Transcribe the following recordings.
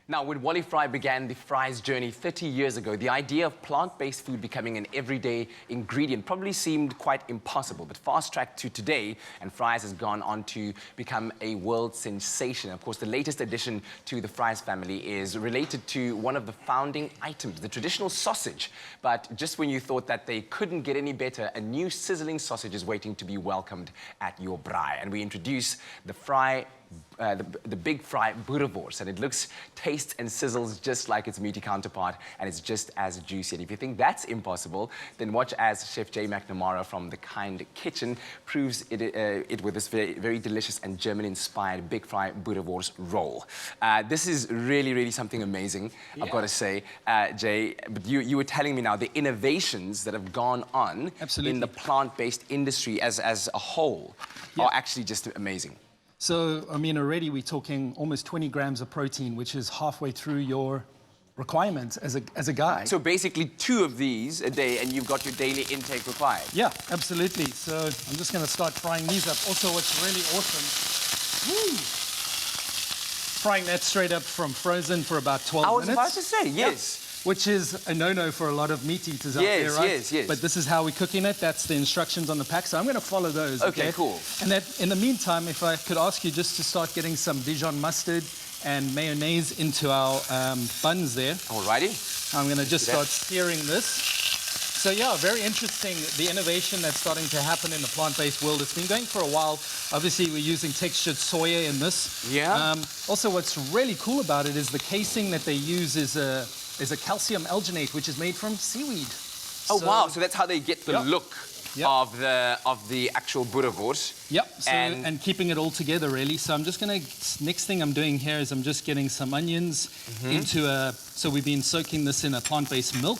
Now, when Wally Fry began the FRYS journey 30 years ago, the idea of plant-based food becoming an everyday ingredient probably seemed quite impossible. But fast-tracked to today, and FRYS has gone on to become a world sensation. Of course, the latest addition to the FRYS family is related to one of the founding items, the traditional sausage. But just when you thought that they couldn't get any better, a new sizzling sausage is waiting to be welcomed at your braai. And we introduce the the Big Fry Boerewors, and it looks, tastes and sizzles just like its meaty counterpart, and it's just as juicy. And if you think that's impossible, then watch as Chef Jay McNamara from The Kind Kitchen proves it with this very delicious and German-inspired Big Fry Boerewors roll. This is really something amazing, yeah. I've got to say, Jay. But you were telling me now the innovations that have gone on in the plant-based industry as a whole are actually just amazing. So, I mean, already we're talking almost 20 grams of protein, which is halfway through your requirements as a guy. So basically 2 of these a day, and you've got your daily intake required. Yeah, absolutely. So I'm just going to start frying these up. Also, what's really awesome, frying that straight up from frozen for about 12 minutes. I was about to say, yes. Yep. Which is a no-no for a lot of meat eaters out there, right? Yes. But this is how we're cooking it. That's the instructions on the pack. So I'm going to follow those. Okay, cool. And that, in the meantime, if I could ask you just to start getting some Dijon mustard and mayonnaise into our buns there. Alrighty. I'm going to just start searing this. So yeah, very interesting, the innovation that's starting to happen in the plant-based world. It's been going for a while. Obviously, we're using textured soya in this. Yeah. Also, what's really cool about it is the casing that they use is a calcium alginate, which is made from seaweed. Oh, so, wow. So that's how they get the look of the actual boerewors. Yep. So, and keeping it all together, really. So I'm just going to, next thing I'm doing here is I'm just getting some onions into so we've been soaking this in a plant-based milk.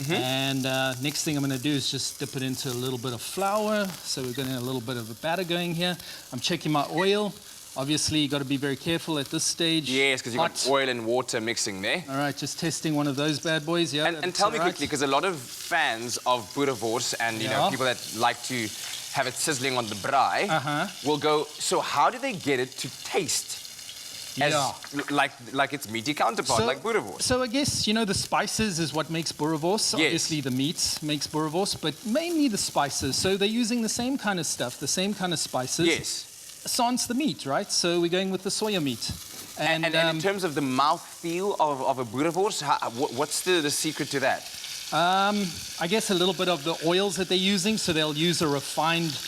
And next thing I'm going to do is just dip it into a little bit of flour. So we're getting a little bit of a batter going here. I'm checking my oil. Obviously, you've got to be very careful at this stage. Yes, because you've got oil and water mixing there. All right, just testing one of those bad boys. Yeah. And tell me quickly, because a lot of fans of boerewors and you know people that like to have it sizzling on the braai will go, so how do they get it to taste as like its meaty counterpart, like boerewors? So I guess, you know, the spices is what makes boerewors. Yes. Obviously, the meat makes boerewors, but mainly the spices. So they're using the same kind of stuff, the same kind of spices. Yes. Sans the meat, right? So we're going with the soya meat. And in terms of the mouthfeel of a boerewors, what's the secret to that? I guess a little bit of the oils that they're using. So they'll use a refined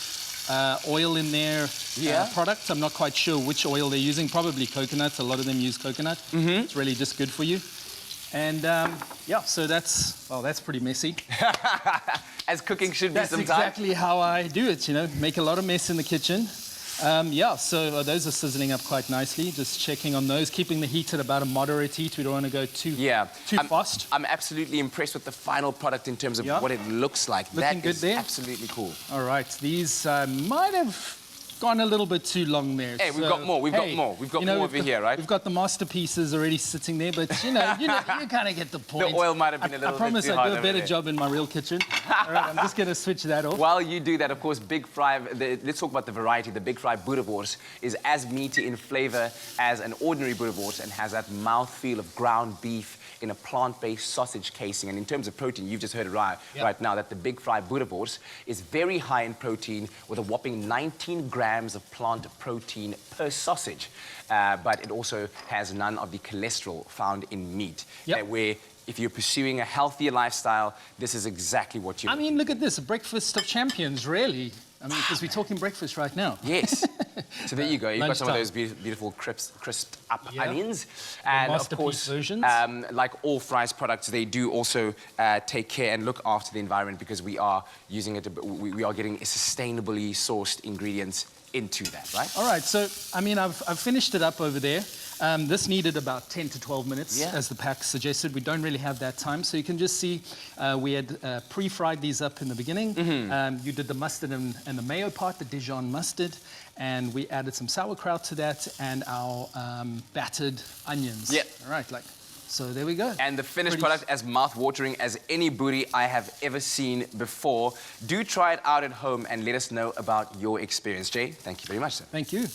oil in their product. I'm not quite sure which oil they're using. Probably coconut. A lot of them use coconut. It's really just good for you. And yeah, so that's pretty messy. As cooking should be sometimes. That's exactly how I do it, you know, make a lot of mess in the kitchen. Yeah, so those are sizzling up quite nicely. Just checking on those, keeping the heat at about a moderate heat. We don't want to go too fast. I'm absolutely impressed with the final product in terms of what it looks like. Looking good there. Absolutely cool. All right, these might have gone a little bit too long there. Hey, we've got more. We've got more over here, right? We've got the masterpieces already sitting there, but you kind of get the point. The oil might have been a little bit too hard. I promise I'll do a better job in my real kitchen. All right, I'm just going to switch that off. While you do that, of course, Big Fry, let's talk about the variety. The Big Fry Boerewors is as meaty in flavor as an ordinary boerewors and has that mouthfeel of ground beef in a plant-based sausage casing. And in terms of protein, you've just heard it right now that the Big Fry Boerewors is very high in protein with a whopping 19 grams of plant protein per sausage. But it also has none of the cholesterol found in meat. Where if you're pursuing a healthier lifestyle, this is exactly what you need. I mean, look at this, a breakfast of champions, really. I mean, because we're talking breakfast right now. Yes. So there you go. You've got some of those beautiful crisped up onions. And of course, like all FRYS products, they do also take care and look after the environment because we are using it, we are getting sustainably sourced ingredients into that, right? All right, so, I mean, I've finished it up over there. This needed about 10 to 12 minutes, as the pack suggested. We don't really have that time, so you can just see we had pre-fried these up in the beginning. You did the mustard and the mayo part, the Dijon mustard, and we added some sauerkraut to that and our battered onions. All right, so there we go. And the finished product as mouth-watering as any boerie I have ever seen before. Do try it out at home and let us know about your experience. Jay, thank you very much, sir. Thank you.